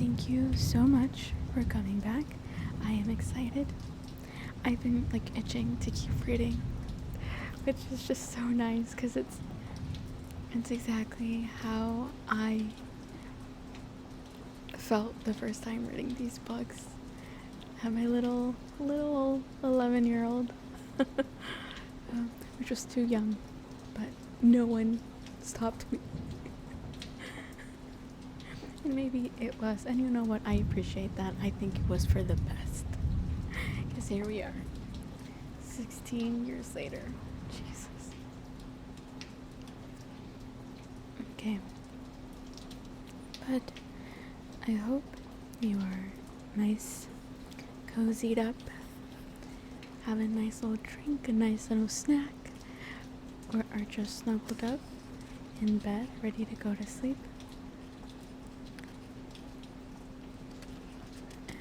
Thank you so much for coming back. I am excited. I've been itching to keep reading, which is just so nice because it's exactly how I felt the first time reading these books. I had my little 11-year-old, which was too young, but no one stopped me. And maybe it was, and you know what, I appreciate that. I think it was for the best. Because here we are, 16 years later. Jesus. Okay. But I hope you are nice, cozied up, have a nice little drink, a nice little snack, or are just snuggled up in bed, ready to go to sleep.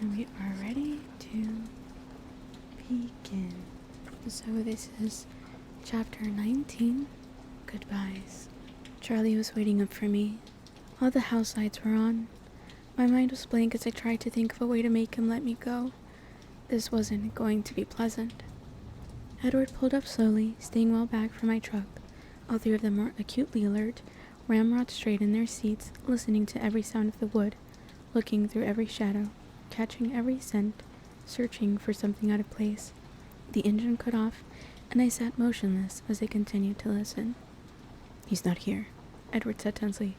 And we are ready to begin. So this is chapter 19, Goodbyes. Charlie was waiting up for me. All the house lights were on. My mind was blank as I tried to think of a way to make him let me go. This wasn't going to be pleasant. Edward pulled up slowly, staying well back from my truck. All three of them were acutely alert, ramrod straight in their seats, listening to every sound of the wood, looking through every shadow, catching every scent, searching for something out of place. The engine cut off, and I sat motionless as they continued to listen. "He's not here," Edward said tensely.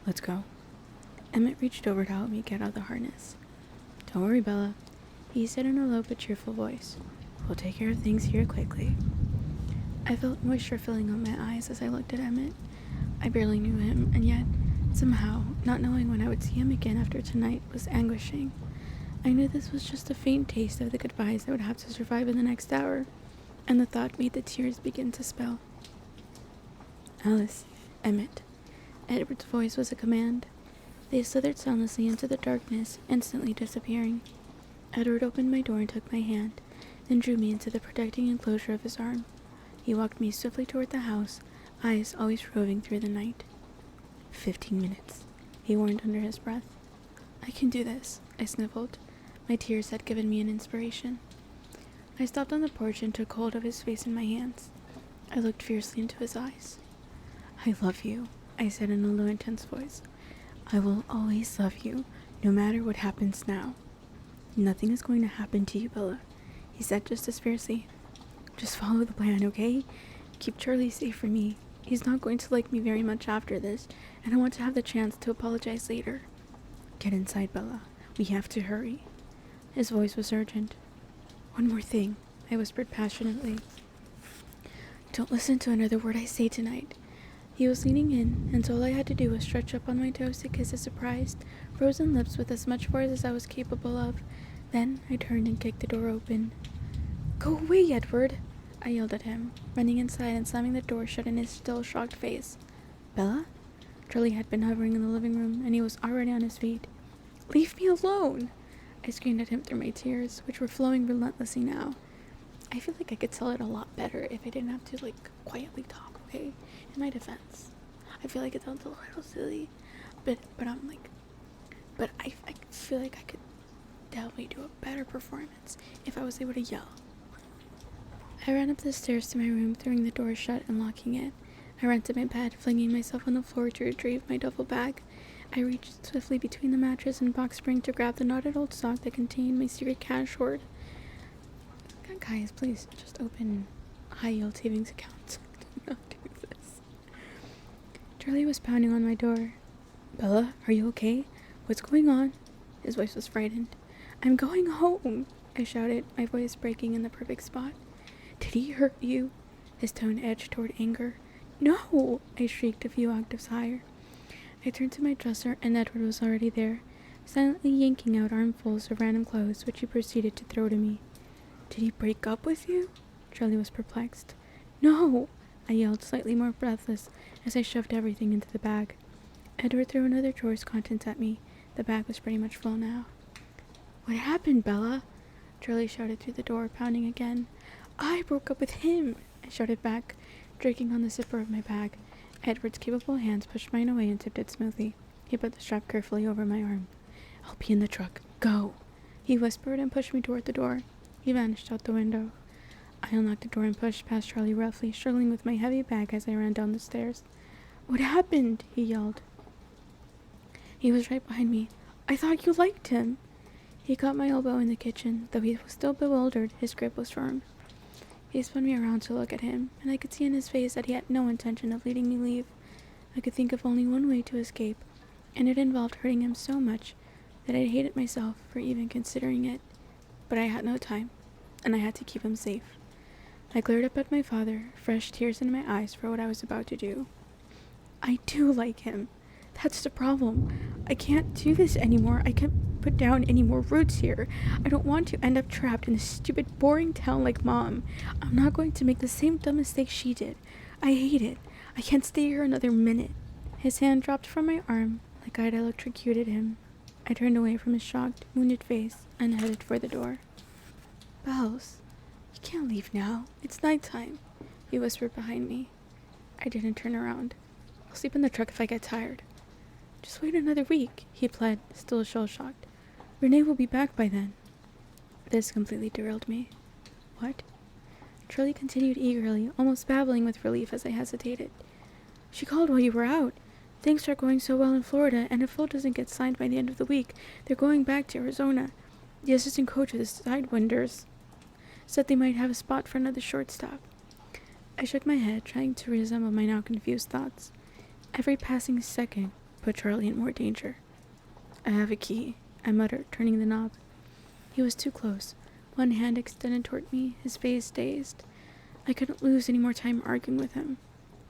"Let's go." Emmett reached over to help me get out of the harness. "Don't worry, Bella," he said in a low but cheerful voice. "We'll take care of things here quickly." I felt moisture filling up my eyes as I looked at Emmett. I barely knew him, and yet, somehow, not knowing when I would see him again after tonight was anguishing. I knew this was just a faint taste of the goodbyes I would have to survive in the next hour, and the thought made the tears begin to spill. "Alice, Emmett." Edward's voice was a command. They slithered soundlessly into the darkness, instantly disappearing. Edward opened my door and took my hand, then drew me into the protecting enclosure of his arm. He walked me swiftly toward the house, eyes always roving through the night. 15 minutes, he warned under his breath. "I can do this," I sniffled. My tears had given me an inspiration. I stopped on the porch and took hold of his face in my hands. I looked fiercely into his eyes. "I love you," I said in a low, intense voice. "I will always love you, no matter what happens now." "Nothing is going to happen to you, Bella," he said just as fiercely. "Just follow the plan, okay? Keep Charlie safe from me. He's not going to like me very much after this, and I want to have the chance to apologize later. Get inside, Bella. We have to hurry." His voice was urgent. "One more thing," I whispered passionately. "Don't listen to another word I say tonight." He was leaning in, and all I had to do was stretch up on my toes to kiss his surprised, frozen lips with as much force as I was capable of. Then I turned and kicked the door open. "Go away, Edward!" I yelled at him, running inside and slamming the door shut in his still shocked face. "Bella?" Charlie had been hovering in the living room, and he was already on his feet. "Leave me alone!" I screamed at him through my tears, which were flowing relentlessly now. I feel like I could tell it a lot better if I didn't have to, quietly talk, okay? In my defense. I feel like it sounds a little silly, but I feel like I could definitely do a better performance if I was able to yell. I ran up the stairs to my room, throwing the door shut and locking it. I ran to my bed, flinging myself on the floor to retrieve my duffel bag. I reached swiftly between the mattress and box spring to grab the knotted old sock that contained my secret cash hoard. Guys, please just open high-yield savings accounts. Do not do this. Charlie was pounding on my door. "Bella, are you okay? What's going on?" His voice was frightened. "I'm going home," I shouted, my voice breaking in the perfect spot. "Did he hurt you?" His tone edged toward anger. "No!" I shrieked a few octaves higher. I turned to my dresser, and Edward was already there, silently yanking out armfuls of random clothes, which he proceeded to throw to me. "Did he break up with you?" Charlie was perplexed. "No!" I yelled, slightly more breathless, as I shoved everything into the bag. Edward threw another drawer's contents at me. The bag was pretty much full now. "What happened, Bella?" Charlie shouted through the door, pounding again. "I broke up with him," I shouted back, jerking on the zipper of my bag. Edward's capable hands pushed mine away and tipped it smoothly. He put the strap carefully over my arm. I'll be in the truck. Go, he whispered and pushed me toward the door. He vanished out the window. I unlocked the door and pushed past Charlie roughly, struggling with my heavy bag as I ran down the stairs. What happened? He yelled. He was right behind me. I thought you liked him. He caught my elbow in the kitchen. Though he was still bewildered, his grip was firm. He spun me around to look at him, and I could see in his face that he had no intention of letting me leave. I could think of only one way to escape, and it involved hurting him so much that I hated myself for even considering it. But I had no time, and I had to keep him safe. I glared up at my father, fresh tears in my eyes for what I was about to do. I do like him. That's the problem. I can't do this anymore. I can't put down any more roots here. I don't want to end up trapped in a stupid, boring town like Mom. I'm not going to make the same dumb mistake she did. I hate it. I can't stay here another minute. His hand dropped from my arm like I'd electrocuted him. I turned away from his shocked, wounded face and headed for the door. Bells, you can't leave now. It's nighttime, he whispered behind me. I didn't turn around. I'll sleep in the truck if I get tired. Just wait another week, he pled, still shell-shocked. Renee will be back by then. This completely derailed me. What? Charlie continued eagerly, almost babbling with relief as I hesitated. She called while you were out. Things are going so well in Florida, and if Phil doesn't get signed by the end of the week, they're going back to Arizona. The assistant coach of the Sidewinders said they might have a spot for another shortstop. I shook my head, trying to reassemble my now confused thoughts. Every passing second put Charlie in more danger. I have a key, I muttered, turning the knob. He was too close, one hand extended toward me, his face dazed. I couldn't lose any more time arguing with him.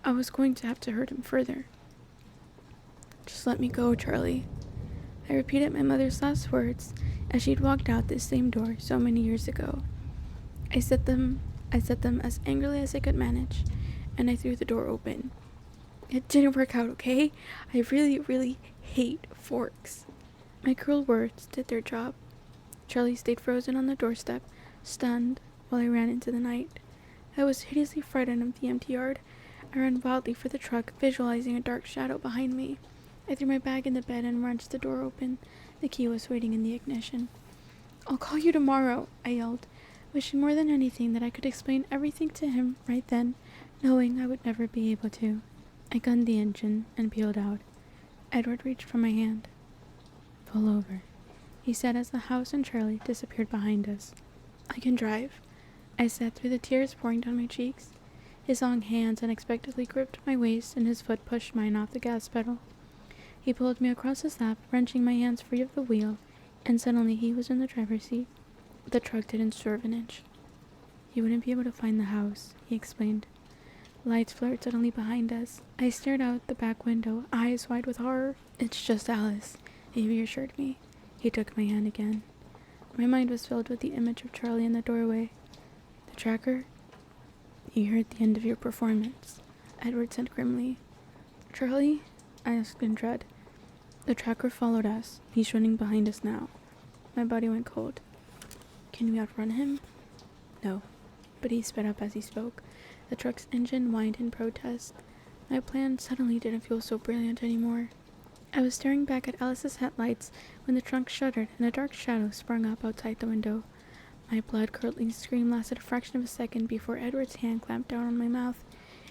I was going to have to hurt him further. Just let me go, Charlie. I repeated my mother's last words as she'd walked out this same door so many years ago. I said them as angrily as I could manage, and I threw the door open. It didn't work out, okay? I really, really hate forks. My cruel words did their job. Charlie stayed frozen on the doorstep, stunned, while I ran into the night. I was hideously frightened of the empty yard. I ran wildly for the truck, visualizing a dark shadow behind me. I threw my bag in the bed and wrenched the door open. The key was waiting in the ignition. I'll call you tomorrow, I yelled, wishing more than anything that I could explain everything to him right then, knowing I would never be able to. I gunned the engine and peeled out. Edward reached for my hand. Pull over, he said as the house and Charlie disappeared behind us. I can drive, I said through the tears pouring down my cheeks. His long hands unexpectedly gripped my waist and his foot pushed mine off the gas pedal. He pulled me across his lap, wrenching my hands free of the wheel, and suddenly he was in the driver's seat. The truck didn't swerve an inch. You wouldn't be able to find the house, he explained. Lights flared suddenly behind us. I stared out the back window, eyes wide with horror. It's just Alice, he reassured me. He took my hand again. My mind was filled with the image of Charlie in the doorway. The tracker? You heard the end of your performance, Edward said grimly. Charlie? I asked in dread. The tracker followed us. He's running behind us now. My body went cold. Can we outrun him? No. But he sped up as he spoke. The truck's engine whined in protest. My plan suddenly didn't feel so brilliant anymore. I was staring back at Alice's headlights when the trunk shuddered and a dark shadow sprung up outside the window. My blood-curdling scream lasted a fraction of a second before Edward's hand clamped down on my mouth.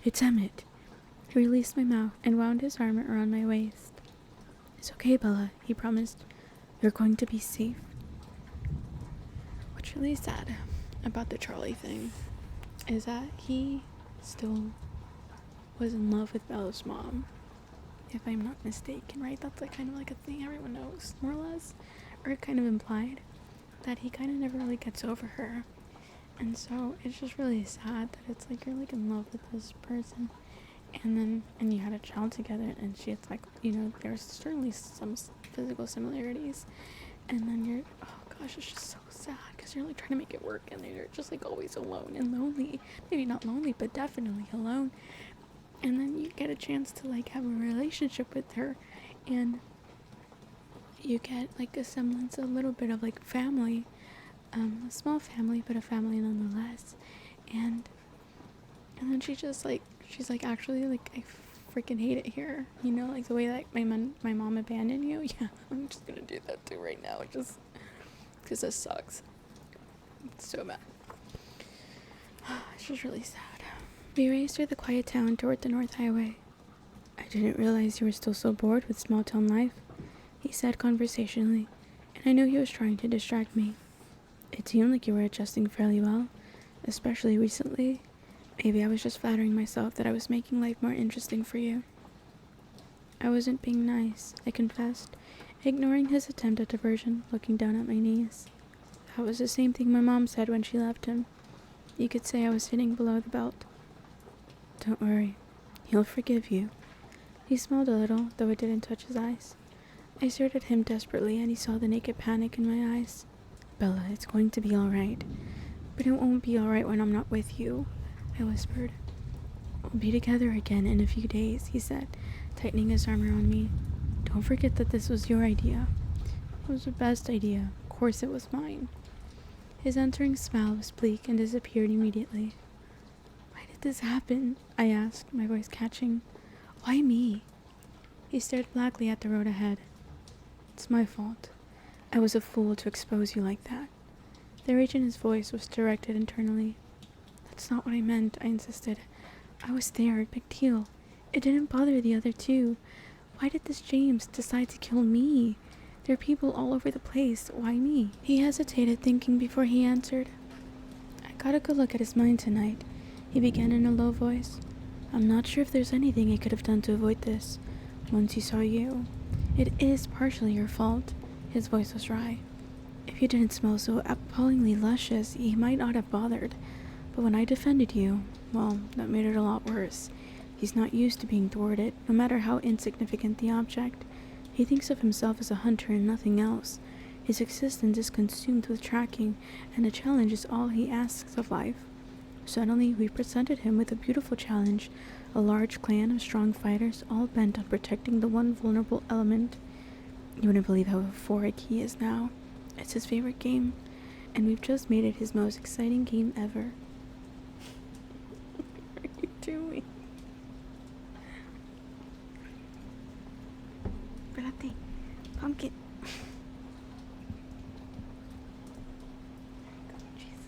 It's Emmett. He released my mouth and wound his arm around my waist. It's okay, Bella, he promised. You're going to be safe. What's really sad about the Charlie thing is that he still was in love with Bella's mom, if I'm not mistaken, right? That's like kind of like a thing everyone knows, more or less, or it kind of implied that he kind of never really gets over her. And so it's just really sad that it's like you're like in love with this person, and you had a child together, and she's like, you know, there's certainly some physical similarities, and then you're, oh gosh, it's just so sad because you're like trying to make it work, and you're just like always alone and lonely. Maybe not lonely, but definitely alone. And then you get a chance to like have a relationship with her, and you get like a semblance, a little bit of like family, a small family, but a family nonetheless. And then she's like actually like, I freaking hate it here. You know, like the way that my mom abandoned you. Yeah, I'm just gonna do that too right now, just because this sucks. It's so bad. It's just really sad. We raced through the quiet town toward the North Highway. I didn't realize you were still so bored with small town life, he said conversationally, and I knew he was trying to distract me. It seemed like you were adjusting fairly well, especially recently. Maybe I was just flattering myself that I was making life more interesting for you. I wasn't being nice, I confessed, ignoring his attempt at diversion, looking down at my knees. That was the same thing my mom said when she left him. You could say I was sitting below the belt. Don't worry, he'll forgive you. He smiled a little, though it didn't touch his eyes. I stared at him desperately, and he saw the naked panic in my eyes. Bella, it's going to be alright. But it won't be alright when I'm not with you, I whispered. We'll be together again in a few days, he said, tightening his arm around me. Don't forget that this was your idea. It was the best idea. Of course it was mine. His answering smile was bleak and disappeared immediately. Why did this happen? I asked, my voice catching. Why me? He stared blackly at the road ahead. It's my fault. I was a fool to expose you like that. The rage in his voice was directed internally. That's not what I meant, I insisted. I was there, big deal. It didn't bother the other two. Why did this James decide to kill me? There are people all over the place. Why me? He hesitated, thinking before he answered. I got a good look at his mind tonight, he began in a low voice. I'm not sure if there's anything I could have done to avoid this. Once he saw you. It is partially your fault. His voice was dry. If you didn't smell so appallingly luscious, he might not have bothered. But when I defended you, well, that made it a lot worse. He's not used to being thwarted, no matter how insignificant the object. He thinks of himself as a hunter and nothing else. His existence is consumed with tracking, and a challenge is all he asks of life. Suddenly, we presented him with a beautiful challenge, a large clan of strong fighters, all bent on protecting the one vulnerable element. You wouldn't believe how euphoric he is now. It's his favorite game, and we've just made it his most exciting game ever. What are you doing? Espérate, pumpkin.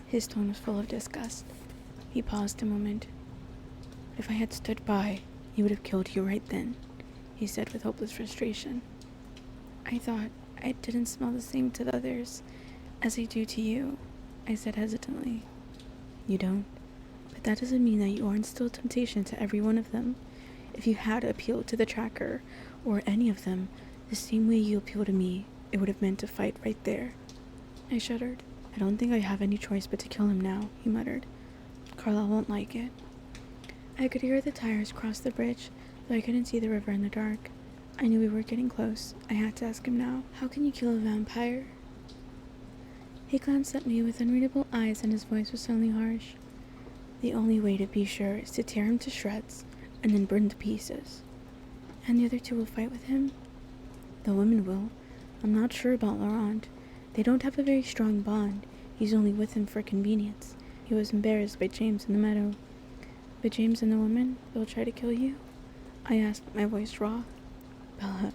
His tone was full of disgust. He paused a moment. If I had stood by, he would have killed you right then, he said with hopeless frustration. I thought I didn't smell the same to the others as I do to you, I said hesitantly. You don't, but that doesn't mean that you aren't still a temptation to every one of them. If you had appealed to the tracker, or any of them, the same way you appeal to me, it would have meant to fight right there. I shuddered. I don't think I have any choice but to kill him now, he muttered. Carla won't like it. I could hear the tires cross the bridge, though I couldn't see the river in the dark. I knew we were getting close. I had to ask him now. How can you kill a vampire? He glanced at me with unreadable eyes, and his voice was suddenly harsh. The only way to be sure is to tear him to shreds, and then burn to pieces. And the other two will fight with him? The women will. I'm not sure about Laurent. They don't have a very strong bond. He's only with him for convenience. He was embarrassed by James in the meadow. But James and the woman will try to kill you? I asked, my voice raw. Bella,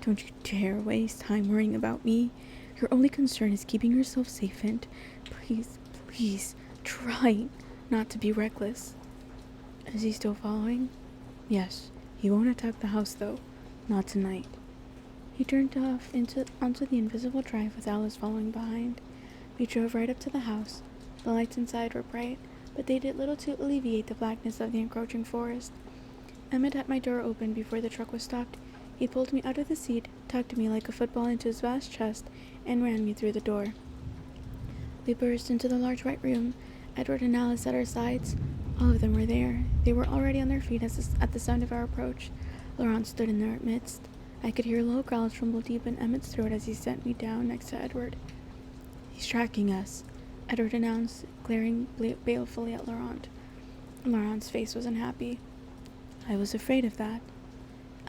don't you dare waste time worrying about me. Your only concern is keeping yourself safe and please, try not to be reckless. Is he still following? Yes. He won't attack the house, though. Not tonight. He turned off onto the invisible drive with Alice following behind. We drove right up to the house. The lights inside were bright, but they did little to alleviate the blackness of the encroaching forest. Emmett had my door open before the truck was stopped. He pulled me out of the seat, tucked me like a football into his vast chest, and ran me through the door. We burst into the large white room, Edward and Alice at our sides. All of them were there. They were already on their feet at the sound of our approach. Laurent stood in their midst. I could hear low growls rumble deep in Emmett's throat as he set me down next to Edward. He's tracking us, Edward announced, glaring balefully at Laurent. Laurent's face was unhappy. I was afraid of that.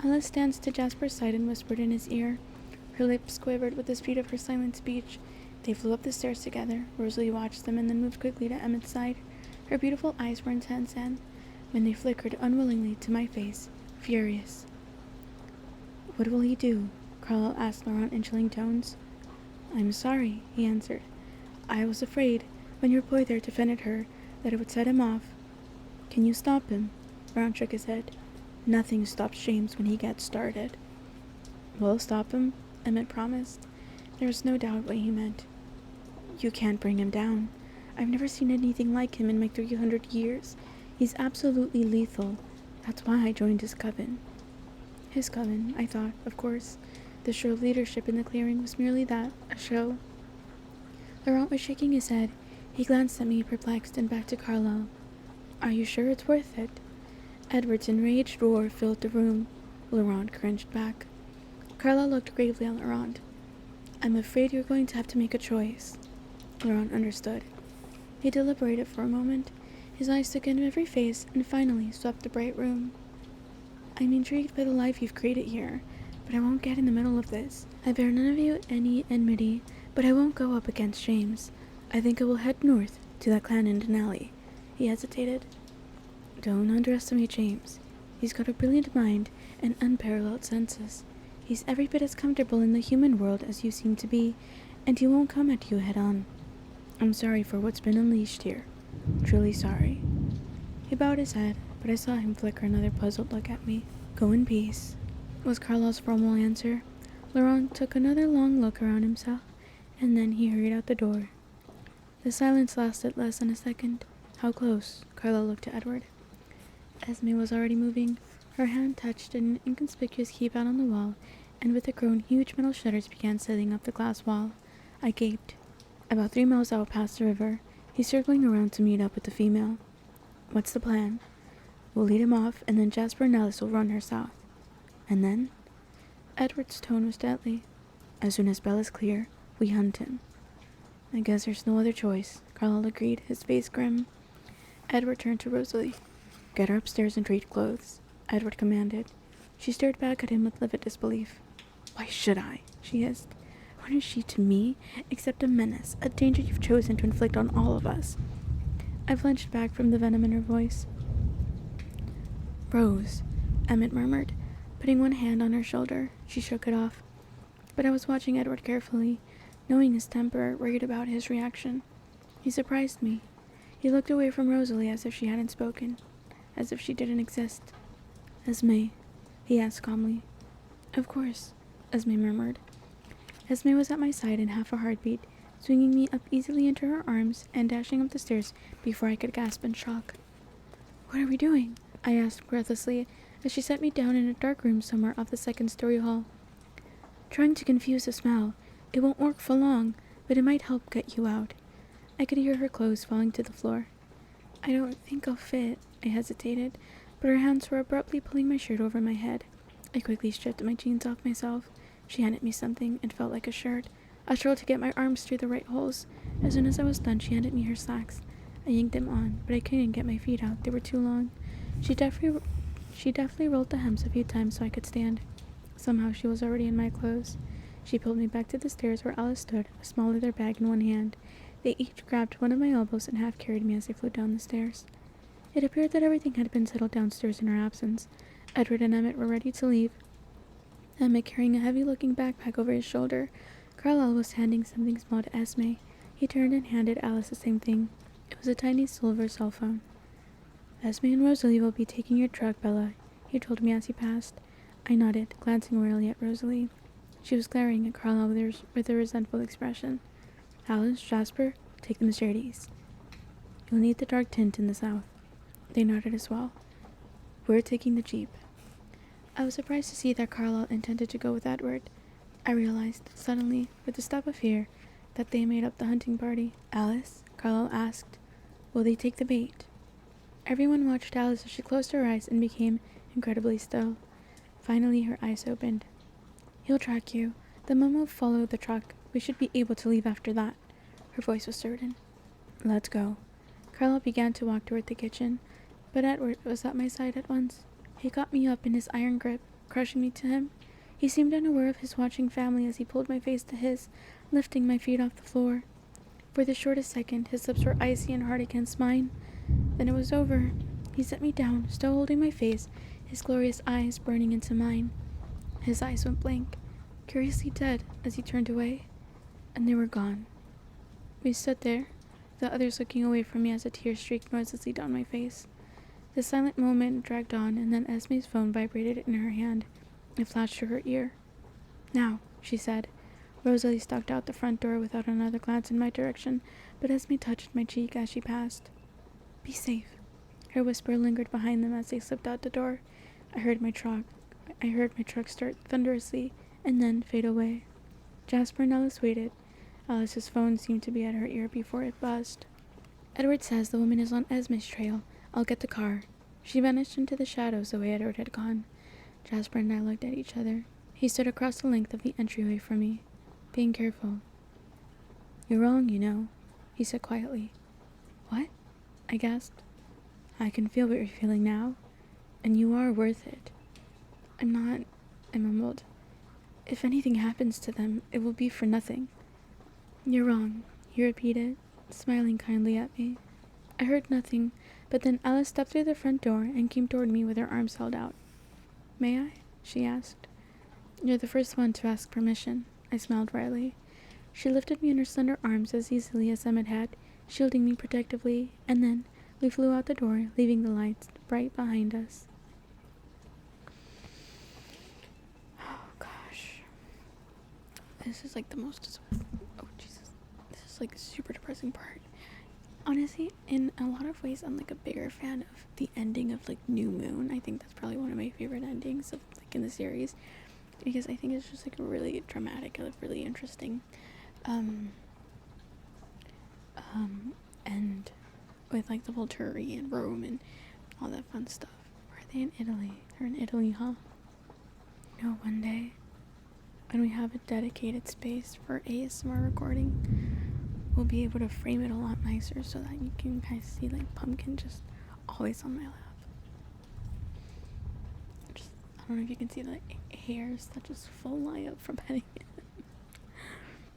Alice danced to Jasper's side and whispered in his ear. Her lips quivered with the speed of her silent speech. They flew up the stairs together. Rosalie watched them and then moved quickly to Emmett's side. Her beautiful eyes were intense and, when they flickered unwillingly to my face, furious. What will he do? Carlisle asked Laurent in chilling tones. I'm sorry, he answered. I was afraid, when your boy there defended her, that it would set him off. Can you stop him? Laurent shook his head. Nothing stops James when he gets started. We'll stop him, Emmett promised. There was no doubt what he meant. You can't bring him down. I've never seen anything like him in my 300 years. He's absolutely lethal. That's why I joined his coven. His coven, I thought, of course. The show of leadership in the clearing was merely that, a show. Laurent was shaking his head. He glanced at me, perplexed, and back to Carlisle. Are you sure it's worth it? Edward's enraged roar filled the room. Laurent cringed back. Carlisle looked gravely at Laurent. I'm afraid you're going to have to make a choice. Laurent understood. He deliberated for a moment. His eyes took in every face and finally swept the bright room. I'm intrigued by the life you've created here, but I won't get in the middle of this. I bear none of you any enmity, but I won't go up against James. I think I will head north to that clan in Denali. He hesitated. Don't underestimate James. He's got a brilliant mind and unparalleled senses. He's every bit as comfortable in the human world as you seem to be, and he won't come at you head on. I'm sorry for what's been unleashed here. Truly sorry. He bowed his head, but I saw him flicker another puzzled look at me. Go in peace, was Carlisle's formal answer. Laurent took another long look around himself, and then he hurried out the door. The silence lasted less than a second. How close? Carlisle looked to Edward. Esme was already moving. Her hand touched an inconspicuous keypad on the wall, and with a groan, huge metal shutters began sealing up the glass wall. I gaped. About 3 miles out past the river, he's circling around to meet up with the female. What's the plan? We'll lead him off, and then Jasper and Alice will run her south. And then? Edward's tone was deadly. As soon as Bella's clear, we hunt him. I guess there's no other choice, Carlisle agreed, his face grim. Edward turned to Rosalie. Get her upstairs and trade clothes, Edward commanded. She stared back at him with livid disbelief. Why should I? She hissed. What is she to me, except a menace, a danger you've chosen to inflict on all of us? I flinched back from the venom in her voice. Rose, Emmett murmured, putting one hand on her shoulder. She shook it off. But I was watching Edward carefully, knowing his temper, worried about his reaction. He surprised me. He looked away from Rosalie as if she hadn't spoken, as if she didn't exist. Esme, he asked calmly. Of course, Esme murmured. Esme was at my side in half a heartbeat, swinging me up easily into her arms and dashing up the stairs before I could gasp in shock. What are we doing? I asked breathlessly as she set me down in a dark room somewhere off the second-story hall. Trying to confuse the smell. It won't work for long, but it might help get you out. I could hear her clothes falling to the floor. I don't think I'll fit, I hesitated, but her hands were abruptly pulling my shirt over my head. I quickly stripped my jeans off myself. She handed me something. It felt like a shirt. I struggled to get my arms through the right holes. As soon as I was done, she handed me her slacks. I yanked them on, but I couldn't get my feet out. They were too long. She deftly rolled the hems a few times so I could stand. Somehow she was already in my clothes. She pulled me back to the stairs where Alice stood, a small leather bag in one hand. They each grabbed one of my elbows and half carried me as they flew down the stairs. It appeared that everything had been settled downstairs in our absence. Edward and Emmett were ready to leave. Emmett carrying a heavy-looking backpack over his shoulder. Carlisle was handing something small to Esme. He turned and handed Alice the same thing. It was a tiny silver cell phone. Esme and Rosalie will be taking your truck, Bella, he told me as he passed. I nodded, glancing warily at Rosalie. She was glaring at Carlisle with a resentful expression. Alice, Jasper, take the Mercedes. You'll need the dark tint in the south. They nodded as well. We're taking the Jeep. I was surprised to see that Carlisle intended to go with Edward. I realized, suddenly, with a stab of fear, that they made up the hunting party. Alice, Carlisle asked, will they take the bait? Everyone watched Alice as she closed her eyes and became incredibly still. Finally, her eyes opened. He'll track you. The mom will follow the truck. We should be able to leave after that. Her voice was certain. Let's go. Carlisle began to walk toward the kitchen, but Edward was at my side at once. He caught me up in his iron grip, crushing me to him. He seemed unaware of his watching family as he pulled my face to his, lifting my feet off the floor. For the shortest second, his lips were icy and hard against mine. Then it was over. He set me down, still holding my face, his glorious eyes burning into mine. His eyes went blank, curiously dead as he turned away, and they were gone. We stood there, the others looking away from me as a tear streaked noiselessly down my face. The silent moment dragged on, and then Esme's phone vibrated in her hand. It flashed to her ear. "Now," she said. Rosalie stalked out the front door without another glance in my direction, but Esme touched my cheek as she passed. "Be safe." Her whisper lingered behind them as they slipped out the door. I heard my truck start thunderously and then fade away. Jasper and Alice waited. Alice's phone seemed to be at her ear before it buzzed. "Edward says the woman is on Esme's trail. I'll get the car." She vanished into the shadows the way Edward had gone. Jasper and I looked at each other. He stood across the length of the entryway from me, being careful. "You're wrong, you know," he said quietly. "What?" I gasped. "I can feel what you're feeling now, and you are worth it." "I'm not," I mumbled. "If anything happens to them, it will be for nothing." "You're wrong," he repeated, smiling kindly at me. I heard nothing, but then Alice stepped through the front door and came toward me with her arms held out. "May I?" she asked. "You're the first one to ask permission," I smiled wryly. She lifted me in her slender arms as easily as Emmett had, shielding me protectively, and then we flew out the door, leaving the lights bright behind us. Oh gosh. This is like the most... Oh Jesus. This is like a super depressing part. Honestly, in a lot of ways, I'm like a bigger fan of the ending of like New Moon. I think that's probably one of my favorite endings of like in the series, because I think it's just like really dramatic and like really interesting. And with like the Volturi and Rome and all that fun stuff. Or are they in Italy? They're in Italy, huh? You know, one day when we have a dedicated space for ASMR recording, we'll be able to frame it a lot nicer so that you can kind of see like Pumpkin just always on my lap. I don't know if you can see the hairs that just full line up from petting it.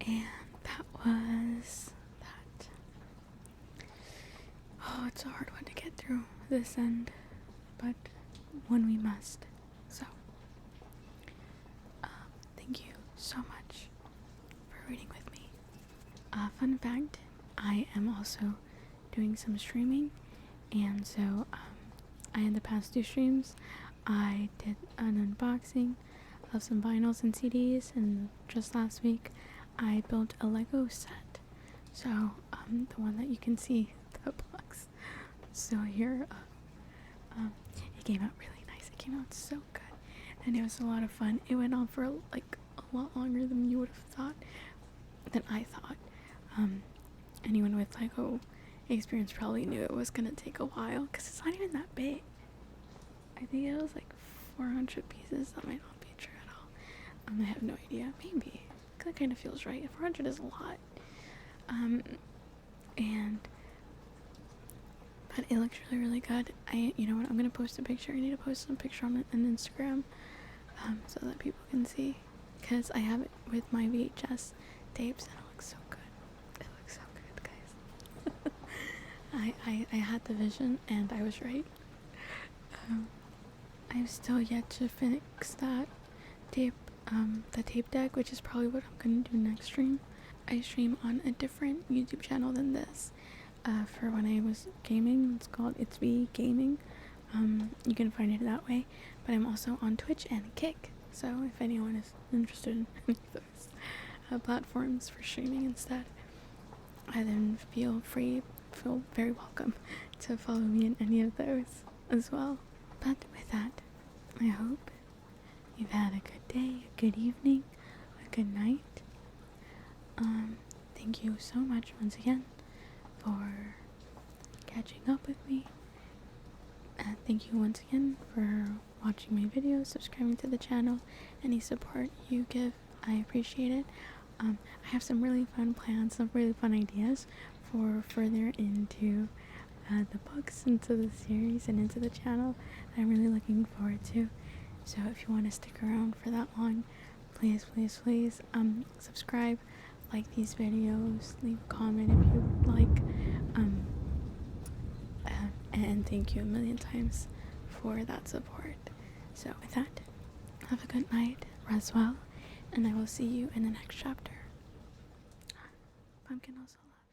And that was that. Oh, it's a hard one to get through this end, but one we must. So, thank you so much for reading with me. Fun fact, I am also doing some streaming, and so in the past 2 streams, I did an unboxing of some vinyls and CDs, and just last week, I built a Lego set. So, the one that you can see, the box. So here, it came out really nice. It came out so good, and it was a lot of fun. It went on for like a lot longer than you would have thought, than I thought. Anyone with Lego experience probably knew it was gonna take a while, because it's not even that big. I think it was like 400 pieces. That might not be true at all. I have no idea. Maybe. That kind of feels right. 400 is a lot. But it looks really, really good. You know what? I'm gonna post a picture. I need to post some picture on Instagram, so that people can see. Because I have it with my VHS tapes, and it looks so good. It looks so good, guys. I had the vision, and I was right. I've still yet to fix that tape, the tape deck, which is probably what I'm gonna do next stream. I stream on a different YouTube channel than this, for when I was gaming. It's called It's V Gaming. You can find it that way, but I'm also on Twitch and Kick, so if anyone is interested in any of those platforms for streaming instead, then feel very welcome to follow me in any of those as well. But with that, I hope you've had a good day, a good evening, a good night. Thank you so much once again for catching up with me. Thank you once again for watching my videos, subscribing to the channel. Any support you give, I appreciate it. I have some really fun plans, some really fun ideas for further into the books, into the series, and into the channel that I'm really looking forward to. So if you want to stick around for that long, please subscribe, like these videos, leave a comment if you would like, and thank you a million times for that support. So with that, have a good night, rest well, and I will see you in the next chapter. Pumpkin also loves